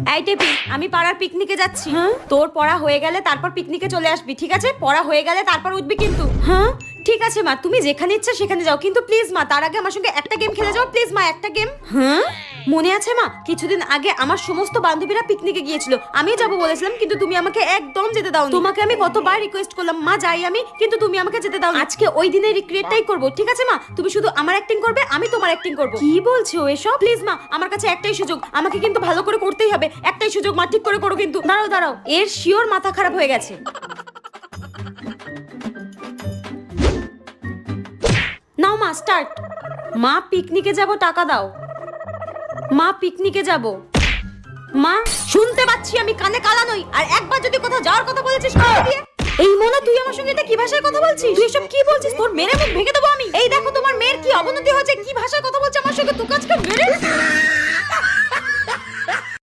এই টেপি, আমি পাড়ার পিকনিকে যাচ্ছি। তোর পড়া হয়ে গেলে তারপর পিকনিকে চলে আসবি, ঠিক আছে? পড়া হয়ে গেলে তারপর উঠবি কিন্তু। হ্যাঁ ঠিক আছে মা, তুমি যেখানে ইচ্ছা সেখানে যাও, কিন্তু প্লিজ মা তার আগে আমার সঙ্গে একটা গেম খেলে যাও প্লিজ মা, একটা গেম। হ্যাঁ মনে আছে মা, কিছুদিন আগে আমার সমস্ত বান্ধবীরা পিকনিকে গিয়েছিল, আমি যাবো বলেছিলাম কিন্তু তুমি আমাকে একদম যেতে দাও। তোমাকে আমি কতবার রিকোয়েস্ট করলাম মা যাই আমি, কিন্তু তুমি আমাকে যেতে দাও। আজকে ওই দিনের রিক্রিয়েটটাই করব, ঠিক আছে মা? তুমি শুধু আমার অ্যাক্টিং করবে, আমি তোমার অ্যাক্টিং করব। কি বলছো এসব? প্লিজ মা, আমার কাছে একটাই সুযোগ, আমাকে কিন্তু ভালো করে করতেই হবে। একটাই সুযোগ মা, ঠিক করে করো কিন্তু। দাঁড়াও দাঁড়াও, এর শিওর মাথা খারাপ হয়ে গেছে। নাও মা স্টার্ট। মা পিকনিকে যাব, টাকা দাও। মা পিকনিকে যাব। মা শুনতে পাচ্ছি, আমি কানে কালা নই, আর একবার যদি কোথাও যাওয়ার কথা বলেছিস কানে দিয়ে। এই মোনা, তুই আমার সঙ্গে এটা কি ভাষায় কথা বলছিস? তুই এসব কি বলছিস? তোর মেরে মুখ ভেঙে দেবো আমি। এই দেখো তোমার মেয়ের কি অবনতি হয়েছে, কি ভাষায় কথা বলছে আমার সঙ্গে, তুই আজকে মেরে